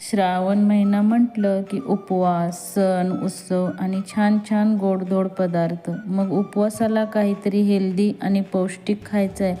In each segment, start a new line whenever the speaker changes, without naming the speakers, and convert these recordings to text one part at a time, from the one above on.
श्रावण महिना म्हटलं की उपवास, सण, उत्सव आणि छान छान गोडधोड पदार्थ. मग उपवासाला काहीतरी हेल्दी आणि पौष्टिक खायचं आहे.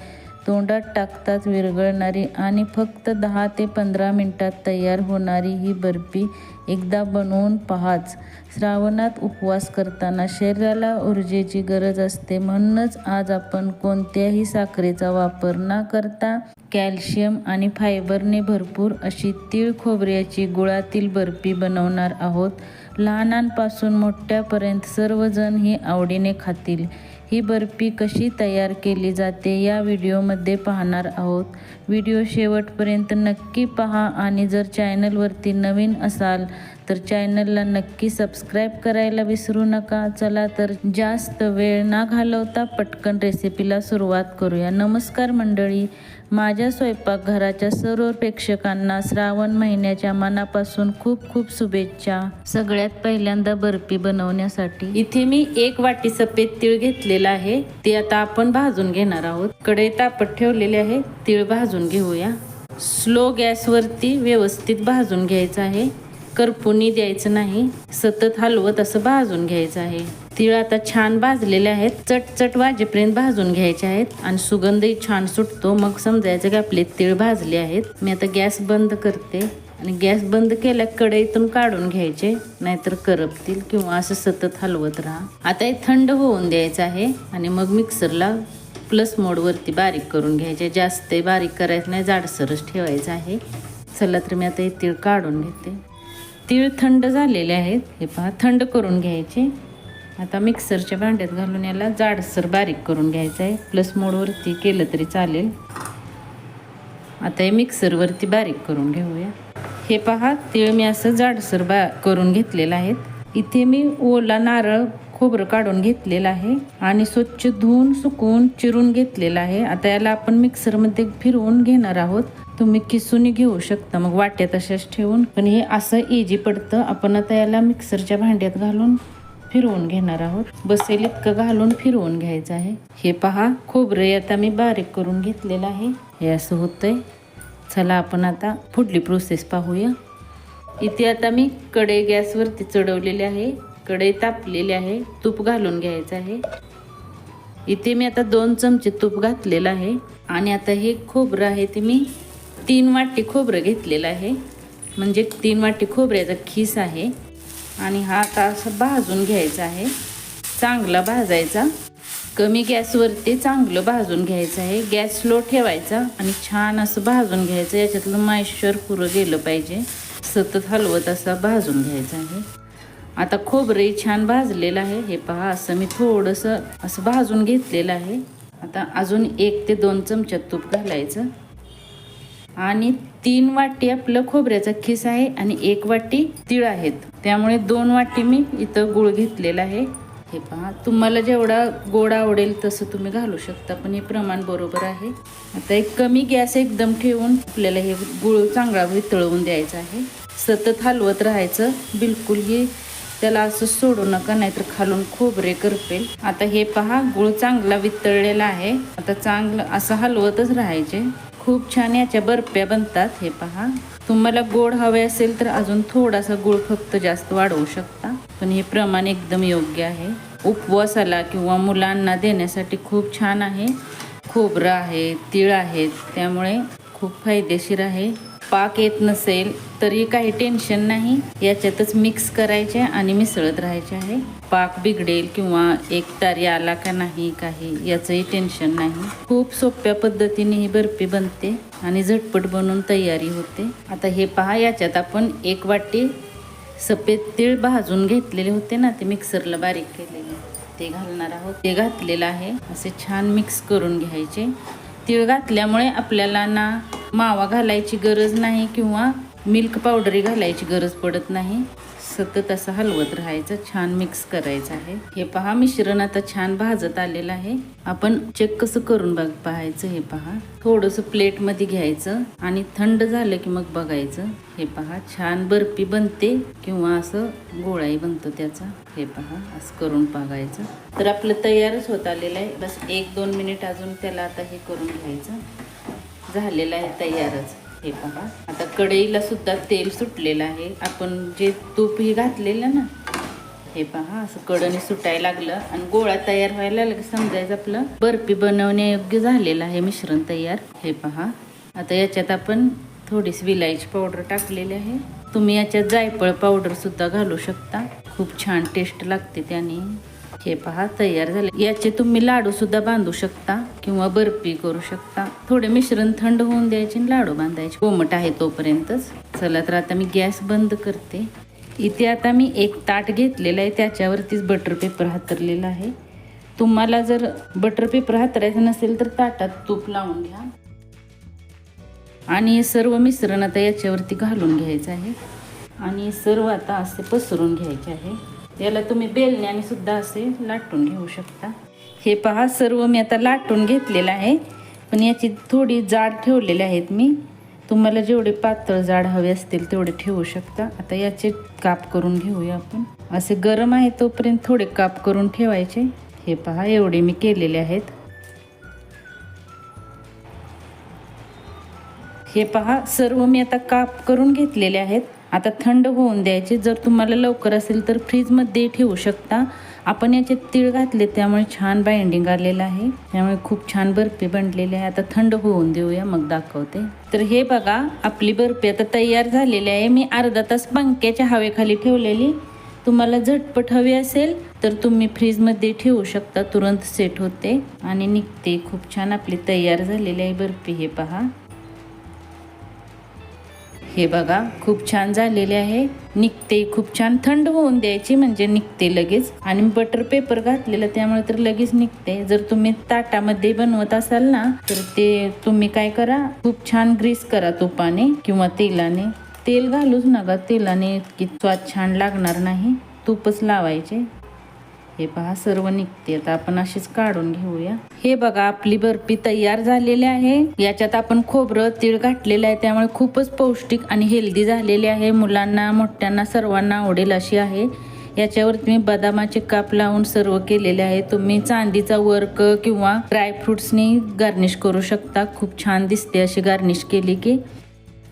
तोंडात टाकताच विरघळणारी आणि फक्त 10 ते 15 मिनिटात तयार होणारी ही बर्फी एकदा बनवून पहाच. श्रावणात उपवास करताना शरीराला ऊर्जेची गरज असते, म्हणूनच आज आपण कोणत्याही साखरेचा वापर न करता कॅल्शियम आणि फायबरने भरपूर अशी तीळ खोबऱ्याची गुळातील बर्फी बनवणार आहोत. लहानांपासून मोठ्यापर्यंत सर्वजण ही आवडीने खातील. ही बर्फी कशी तयार केली जाते या व्हिडिओमध्ये पाहणार आहोत. व्हिडिओ शेवटपर्यंत नक्की पहा आणि जर चॅनलवरती नवीन असाल तर चॅनलला नक्की सबस्क्राईब करायला विसरू नका. चला तर जास्त वेळ न घालवता पटकन रेसिपीला सुरुवात करूया. नमस्कार मंडळी, माझ्या स्वयंपाकघराच्या सर्व प्रेक्षकांना श्रावण महिन्याच्या मनापासून खूप खूप शुभेच्छा. सगळ्यात पहिल्यांदा बर्फी बनवण्यासाठी इथे मी 1 वाटी सफेद तीळ घेतलेला आहे. ते आता आपण भाजून घेणार आहोत. कढई तापत ठेवलेले आहे. तीळ भाजून घेऊया. स्लो गॅसवरती व्यवस्थित भाजून घ्यायचं आहे. करपुनी द्यायचं नाही, सतत हलवत असं भाजून घ्यायचं आहे. तीळ आता छान भाजलेले आहेत. चटचट वाजेपर्यंत भाजून घ्यायचे आहेत आणि सुगंधही छान सुटतो. मग समजायचं की आपले तीळ भाजले आहेत. मी आता गॅस बंद करते आणि गॅस बंद केल्या कढईतून काढून घ्यायचे, नाहीतर करपतील, किंवा असं सतत हलवत राहा. आता हे थंड होऊन द्यायचं आहे आणि मग मिक्सरला प्लस मोडवरती बारीक करून घ्यायचे. जास्त बारीक करायचं नाही, जाडसरच ठेवायचं आहे. चला तर मी आता हे तीळ काढून घेते. तीळ थंड झालेले आहेत. हे पहा, थंड करून घ्यायचे. आता मिक्सरच्या भांड्यात घालून याला जाडसर बारीक करून घ्यायचं आहे. प्लस मोडवरती केलं तरी चालेल. आता हे मिक्सरवरती बारीक करून घेऊया. हे पहा, तीळ मी असं जाडसर करून घेतलेलं आहे. इथे मी ओला नारळ खोबरं काढून घेतलेलं आहे आणि स्वच्छ धुवून सुकवून चिरून घेतलेलं आहे. आता याला आपण मिक्सरमध्ये फिरवून घेणार आहोत. तुम्ही किसूनी घेऊ शकता, मग वाट्यात अशाच ठेवून, पण हे असं इजी पडतं. आपण आता याला मिक्सरच्या भांड्यात घालून फिरवून घेणार आहोत. बसेल इतकं घालून फिरवून घ्यायचं आहे. हे पहा, खोबरं आता मी बारीक करून घेतलेलं आहे. हे असं होतंय. चला आपण आता पुढली प्रोसेस पाहूया. इथे आता मी कढई गॅसवरती चढवलेली आहे. कढई तापलेली आहे. तूप घालून घ्यायचं आहे. इथे मी आता 2 चमचे तूप घातलेलं आहे आणि आता हे खोबरं आहे ते मी 3 वाटी खोबरं घेतलेलं आहे. म्हणजे 3 वाटी खोबऱ्याचा खीस आहे आणि हा आता असं भाजून घ्यायचा आहे. चांगला भाजायचा. कमी गॅसवरती चांगलं भाजून घ्यायचं आहे. गॅस स्लो ठेवायचा आणि छान असं भाजून घ्यायचं. याच्यातलं मॉइश्चर पुरं गेलं पाहिजे. सतत हलवत असं भाजून घ्यायचं आहे. आता खोबरंही छान भाजलेलं आहे. हे पहा, असं मी थोडंसं असं भाजून घेतलेलं आहे. आता अजून 1 ते 2 चमचे तूप घालायचं आणि 3 वाटी आपलं खोबऱ्याचा खीस आहे आणि 1 वाटी तीळ आहेत. त्यामुळे 2 वाटी मी इथं गूळ घेतलेला आहे. हे पहा, तुम्हाला जेवढा गोड आवडेल तसं तुम्ही घालू शकता, पण हे प्रमाण बरोबर आहे. आता एक कमी गॅस एकदम ठेवून आपल्याला हे गूळ चांगला वितळवून द्यायचा आहे. सतत हलवत राहायचं. बिलकुल हे त्याला असं सोडू नका, नाहीतर खालून खोबरे करपेल. आता हे पहा, गूळ चांगला वितळलेला आहे. आता चांगलं असं हलवतच राहायचे. खूप छान याच्या बर्फ्या बनतात. हे पहा, तुम्हाला गोड हवे असेल तर अजून थोडासा गूळ फक्त जास्त वाढवू शकता, पण हे प्रमाण एकदम योग्य आहे. उपवासाला किंवा मुलांना देण्यासाठी खूप छान आहे. खोबरं आहे, तीळ आहेत, त्यामुळे खूप फायदेशीर आहे. पाक येत नसेल तरी काही टेन्शन नाही. याच्यातच मिक्स करायचे आणि मिसळत राहायचे आहे. पाक बिघडेल किंवा एकतारी आला का नाही काही याचंही टेन्शन नाही. खूप सोप्या पद्धतीने ही बर्फी बनते आणि झटपट बनवून तयारी होते. आता हे पहा, याच्यात आपण 1 वाटी सफेद तीळ भाजून घेतलेले होते ना, ते मिक्सरला बारीक केलेले, ते घालणार आहोत. ते घातलेलं आहे. असे छान मिक्स करून घ्यायचे. तीळ घातल्यामुळे आपल्याला ना मावा घालायची गरज नाही किंवा मिल्क पावडरी घालायची गरज पडत नाही. सतत असं हलवत राहायचं. छान मिक्स करायचं आहे. हे पहा, मिश्रण आता छान भाजत आलेलं आहे. आपण चेक कसं करून पाहायचं. हे पहा, थोडंसं प्लेटमध्ये घ्यायचं आणि थंड झालं की मग बघायचं. हे पहा, छान बर्फी बनते किंवा असं गोळाही बनतो त्याचा. हे पहा, असं करून बघायचं. तर आपलं तयारच होत आलेलं आहे. बस 1-2 मिनिट अजून त्याला आता हे करून घ्यायचं. झालेलं आहे तयारच. हे पहा, आता कढईला सुद्धा तेल सुटलेलं आहे. आपण जे तूप हे घातलेलं ना, हे पहा असं कडणी सुटायला लागलं आणि गोळा तयार व्हायला लागलं, समजायचं आपलं बर्फी बनवण्यायोग्य झालेलं आहे मिश्रण तयार. हे पहा, आता याच्यात आपण थोडीशी विलायची पावडर टाकलेली आहे. तुम्ही याच्यात जायफळ पावडर सुद्धा घालू शकता, खूप छान टेस्ट लागते त्याने. हे पहा तयार झाले. याचे तुम्ही लाडू सुद्धा बांधू शकता किंवा बर्फी करू शकता. थोडे मिश्रण थंड होऊन द्यायचे आणि लाडू बांधायचे, कोमट आहे तोपर्यंतच. चला तर आता मी गॅस बंद करते. इथे आता मी एक ताट घेतलेलं आहे, त्याच्यावरतीच बटर पेपर हातरलेला आहे. तुम्हाला जर बटर पेपर हातरायचं नसेल तर ताटात तूप लावून घ्या आणि हे सर्व मिश्रण आता याच्यावरती घालून घ्यायचं आहे आणि सर्व आता असे पसरून घ्यायचे आहे. याला तुम्ही बेलण्याने सुद्धा असे लाटून घेऊ शकता. हे पहा, सर्व मी आता लाटून घेतलेलं आहे, पण याची थोडी जाड ठेवलेले आहेत मी. तुम्हाला जेवढे पातळ जाड हवे असतील तेवढे ठेवू शकता. आता याचे काप करून घेऊया आपण. असे गरम आहे तोपर्यंत थोडे काप करून ठेवायचे. हे पहा, एवढे मी केलेले आहेत. हे पहा, सर्व मी आता काप करून घेतलेले आहेत. आता थंड होऊन द्यायचे. जर तुम्हाला लवकर असेल तर फ्रीजमध्ये ठेवू शकता. आपण याच्यात तीळ घातले त्यामुळे छान बाइंडिंग आलेलं आहे, त्यामुळे खूप छान बर्फी बनलेली आहे. आता थंड होऊन देऊया, मग दाखवते. तर हे बघा, आपली बर्फी आता तयार झालेली आहे. मी अर्धा तास पंख्याच्या हवेखाली ठेवलेली. तुम्हाला झटपट हवी असेल तर तुम्ही फ्रीजमध्ये ठेवू शकता, तुरंत सेट होते आणि निघते. खूप छान आपली तयार झालेली आहे बर्फी. हे पहा, हे बघा, खूप छान झालेले आहे. निघते खूप छान. थंड होऊन द्यायची म्हणजे निघते लगेच. आणि बटर पेपर घातलेलं त्यामुळे तर लगेच निघते. जर तुम्ही ताटामध्ये बनवत असाल ना, तर ते तुम्ही काय करा, खूप छान ग्रीस करा तुपाने किंवा तेलाने. तेल घालूच नका, तेलाने इतकी स्वाद छान लागणार नाही. तूपच लावायचे. हे पहा, सर्व निघते. आता आपण अशीच काढून घेऊया. हे बघा, आपली बर्फी तयार झालेली आहे. याच्यात आपण खोबरं तीळ घातलेलं आहे, त्यामुळे खूपच पौष्टिक आणि हेल्दी झालेली आहे. मुलांना मोठ्यांना सर्वांना आवडेल अशी आहे. याच्यावरती मी बदामाचे काप लावून सर्व केलेले आहे. तुम्ही चांदीचा वर्क किंवा ड्रायफ्रुट्सनी गार्निश करू शकता. खूप छान दिसते अशी गार्निश केली की.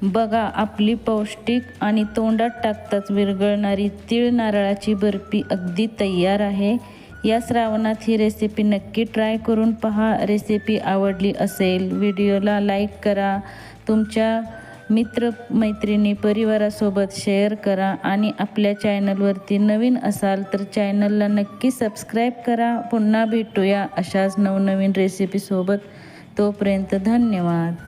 बघा, आपली पौष्टिक आणि तोंडात टाकताच विरघळणारी तीळ नारळाची बर्फी अगदी तयार आहे. या श्रावणात ही रेसिपी नक्की ट्राय करून पहा. रेसिपी आवडली असेल व्हिडिओला लाईक करा, तुमच्या मित्रमैत्रिणी परिवारासोबत शेअर करा आणि आपल्या चॅनलवरती नवीन असाल तर चॅनलला नक्की सबस्क्राईब करा. पुन्हा भेटूया अशाच नवनवीन रेसिपीसोबत. तोपर्यंत धन्यवाद.